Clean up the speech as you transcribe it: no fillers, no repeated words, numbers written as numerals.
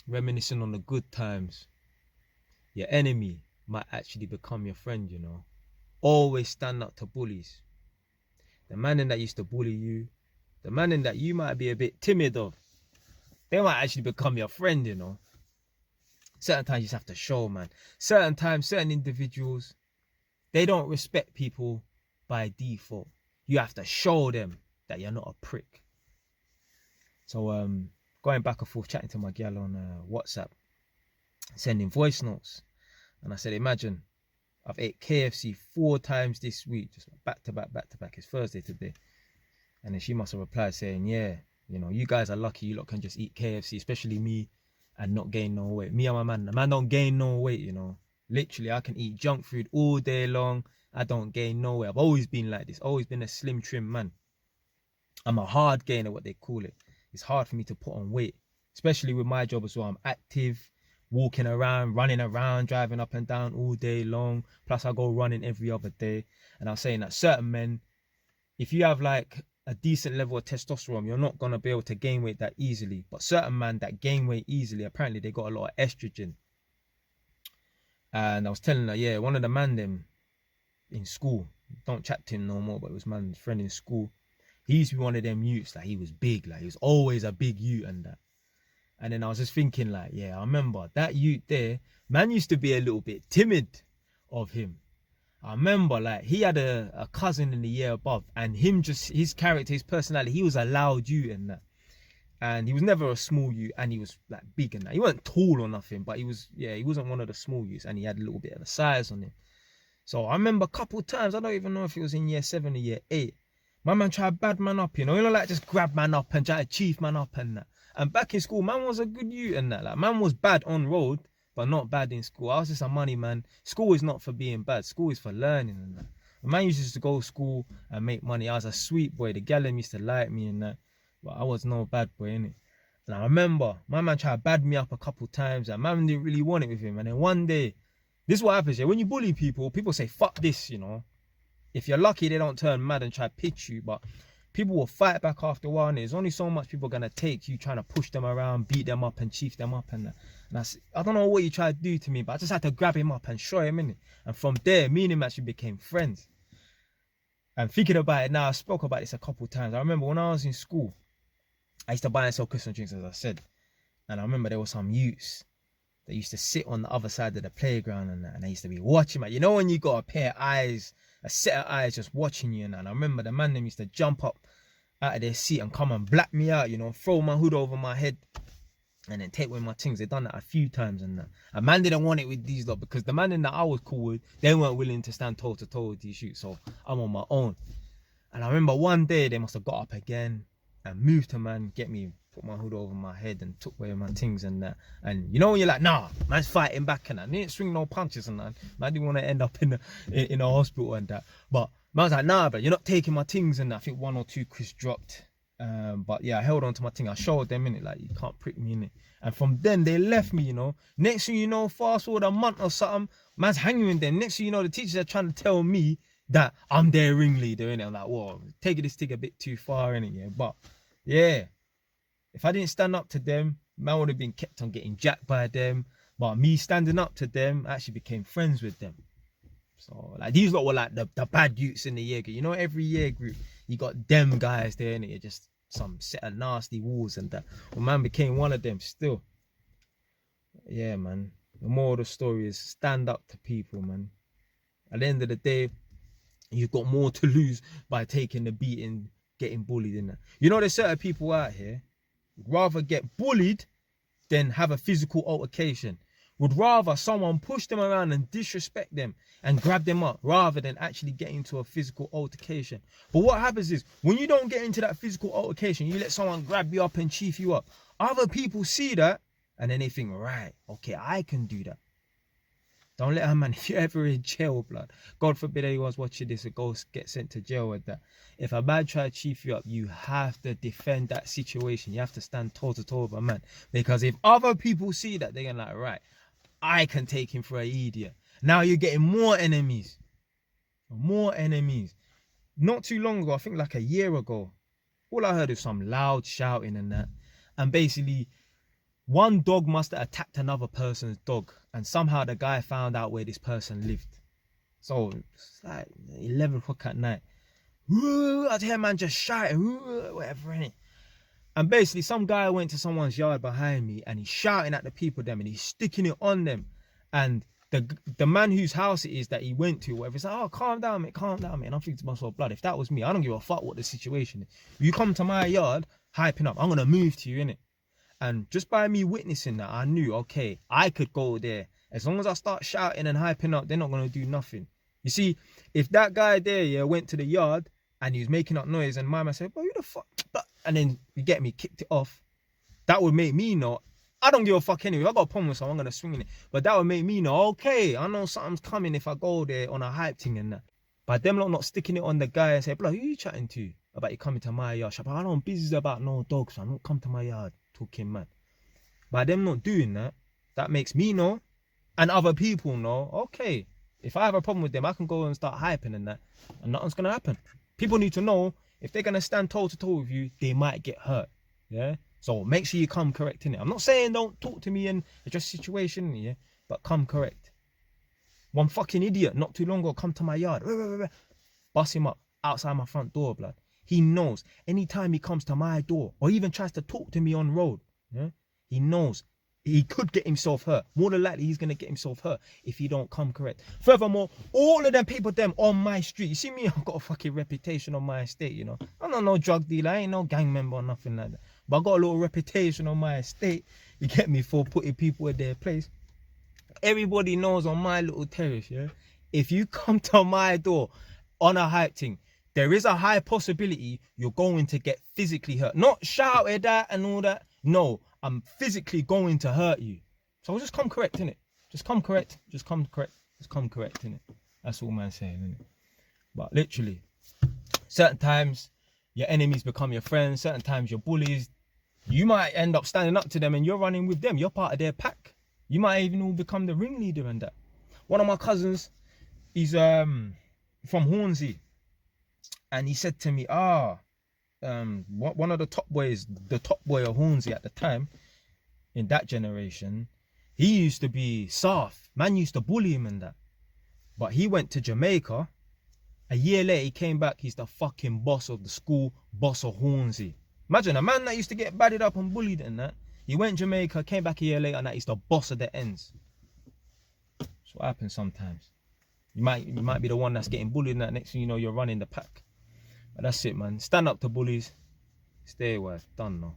reminiscing on the good times, your enemy might actually become your friend, you know. Always stand up to bullies. The man in that used to bully you, the man in that you might be a bit timid of, they might actually become your friend, you know. Certain times you just have to show, man. Certain times, certain individuals, they don't respect people by default. You have to show them that you're not a prick. So going back and forth chatting to my gal on WhatsApp, sending voice notes, and I said, imagine I've ate KFC 4 times this week, just back to back, back to back. It's Thursday today, and then she must have replied saying, yeah, you know, you guys are lucky. You lot can just eat KFC, especially me, and not gain no weight. Me and my man, the man don't gain no weight, you know. Literally, I can eat junk food all day long. I don't gain no weight. I've always been like this. Always been a slim trim man. I'm a hard gainer, what they call it. It's hard for me to put on weight, especially with my job as well. I'm active, walking around, running around, driving up and down all day long. Plus, I go running every other day. And I was saying that certain men, if you have like a decent level of testosterone, you're not gonna be able to gain weight that easily. But certain men that gain weight easily, apparently they got a lot of estrogen. And I was telling her, yeah, one of the man them in school, don't chat to him no more, but it was man's friend in school. He used to be one of them youths, like he was big, like he was always a big youth and that. And then I was just thinking, like, yeah, I remember that youth there, man used to be a little bit timid of him. I remember, like, he had a cousin in the year above, and him just, his character, his personality, he was a loud youth and that. And he was never a small youth, and he was like big and that. He wasn't tall or nothing, but he was, yeah, he wasn't one of the small youths, and he had a little bit of a size on him. So I remember a couple of times, I don't even know if it was in year 7 or year 8, my man tried bad man up, you know, like just grab man up and try to chief man up and that. And back in school, man was a good youth and that. Like, man was bad on road, but not bad in school. I was just a money man. School is not for being bad. School is for learning and that. The man used to go to school and make money. I was a sweet boy. The gal used to like me and that. But I was no bad boy, innit? And I remember my man tried to bad me up a couple times and man didn't really want it with him. And then one day, this is what happens, yeah? When you bully people, people say, fuck this, you know? If you're lucky, they don't turn mad and try to pitch you, but people will fight back after a while, and there's only so much people are going to take you trying to push them around, beat them up and chief them up. And I don't know what you tried to do to me, but I just had to grab him up and show him in it. And from there, me and him actually became friends. And thinking about it now, I spoke about this a couple of times. I remember when I was in school, I used to buy and sell Christmas drinks, as I said. And I remember there were some youths that used to sit on the other side of the playground and they used to be watching, man. You know when you got a pair of eyes, a set of eyes just watching you, and I remember the man them used to jump up out of their seat and come and black me out, you know, throw my hood over my head and then take away my things. They done that a few times and that. A man didn't want it with these lot because the man in that I was cool with, they weren't willing to stand toe to toe with these shoots, so I'm on my own. And I remember one day they must have got up again and moved to man, get me, put my hood over my head and took away my things and that. And you know when you're like, nah, man's fighting back and that. They didn't swing no punches and that. Man didn't want to end up in a hospital and that. But man was like, nah, but you're not taking my things and that. I think 1 or 2 Chris dropped. But yeah, I held on to my thing. I showed them in it, like, you can't prick me in it. And from then they left me, you know. Next thing you know, fast forward a month or something, man's hanging with them. Next thing you know, the teachers are trying to tell me that I'm their ringleader, innit? I'm like, whoa, taking this thing a bit too far, innit? Yeah, but yeah, if I didn't stand up to them, man would have been kept on getting jacked by them. But me standing up to them, I actually became friends with them. So like these lot were like the bad youths in the year group. You know, every year group, you got them guys there, and it just some set of nasty walls and that. Well, man became one of them still. Yeah, man. The moral of the story is stand up to people, man. At the end of the day, you've got more to lose by taking the beating, getting bullied in that. You know, there's certain people out here would rather get bullied than have a physical altercation. Would rather someone push them around and disrespect them and grab them up rather than actually get into a physical altercation. But what happens is when you don't get into that physical altercation, you let someone grab you up and chief you up. Other people see that and then they think, right, okay, I can do that. Don't let her, man, if you're ever in jail, blood, God forbid anyone's watching this and go get sent to jail with that. If a man try to chief you up, you have to defend that situation. You have to stand toe to toe with a man. Because if other people see that, they're like, right, I can take him for an idiot. Now you're getting more enemies. More enemies. Not too long ago, I think like a year ago, all I heard was some loud shouting and that. And basically, One dog must have attacked another person's dog, and somehow the guy found out where this person lived. So it's like 11 o'clock at night. I'd hear man just shouting, whatever, innit? And basically, some guy went to someone's yard behind me and he's shouting at the people them and he's sticking it on them. And the man whose house it is that he went to, whatever, he's like, oh, calm down, mate, calm down, mate. And I'm thinking to myself, blood, if that was me, I don't give a fuck what the situation is. If you come to my yard, hyping up, I'm going to move to you, innit? And just by me witnessing that, I knew, okay, I could go there. As long as I start shouting and hyping up, they're not going to do nothing. You see, if that guy there, yeah, went to the yard and he was making up noise and my man said, bro, who the fuck? And then, you get me, kicked it off, that would make me know, I don't give a fuck anyway. I got a problem with someone, I'm going to swing in it. But that would make me know, okay, I know something's coming if I go there on a hype thing and that. But them lot not sticking it on the guy and say, bro, who you chatting to about you coming to my yard? I don't business about no dogs, so I don't come to my yard talking mad. By them not doing that, that makes me know and other people know, okay, if I have a problem with them, I can go and start hyping and that, and nothing's going to happen. People need to know, if they're going to stand toe to toe with you, they might get hurt. Yeah? So make sure you come correct in it. I'm not saying don't talk to me and address the situation, yeah, but come correct. One fucking idiot not too long ago come to my yard, bust him up outside my front door, blood. He knows anytime he comes to my door or even tries to talk to me on road, yeah, he knows he could get himself hurt. More than likely, he's going to get himself hurt if he don't come correct. Furthermore, all of them people, them on my street, you see me, I've got a fucking reputation on my estate, you know. I'm not no drug dealer, I ain't no gang member or nothing like that. But I got a little reputation on my estate, you get me, for putting people in their place. Everybody knows on my little terrace, yeah, if you come to my door on a hype thing, there is a high possibility you're going to get physically hurt. Not shouted at and all that. No, I'm physically going to hurt you. So just come correct, innit? Just come correct. Just come correct. Just come correct, innit? That's all man saying, innit? But literally, certain times your enemies become your friends. Certain times your bullies. You might end up standing up to them and you're running with them. You're part of their pack. You might even all become the ringleader and that. One of my cousins, he's from Hornsey. And he said to me, one of the top boys, the top boy of Hornsey at the time, in that generation, he used to be soft. Man used to bully him and that. But he went to Jamaica. A year later, he came back. He's the fucking boss of the school, boss of Hornsey. Imagine a man that used to get batted up and bullied and that. He went to Jamaica, came back a year later, and that he's the boss of the ends. That's what happens sometimes. You might be the one that's getting bullied and that. Next thing you know, you're running the pack. But that's it, man. Stand up to bullies. Stay away. Done now.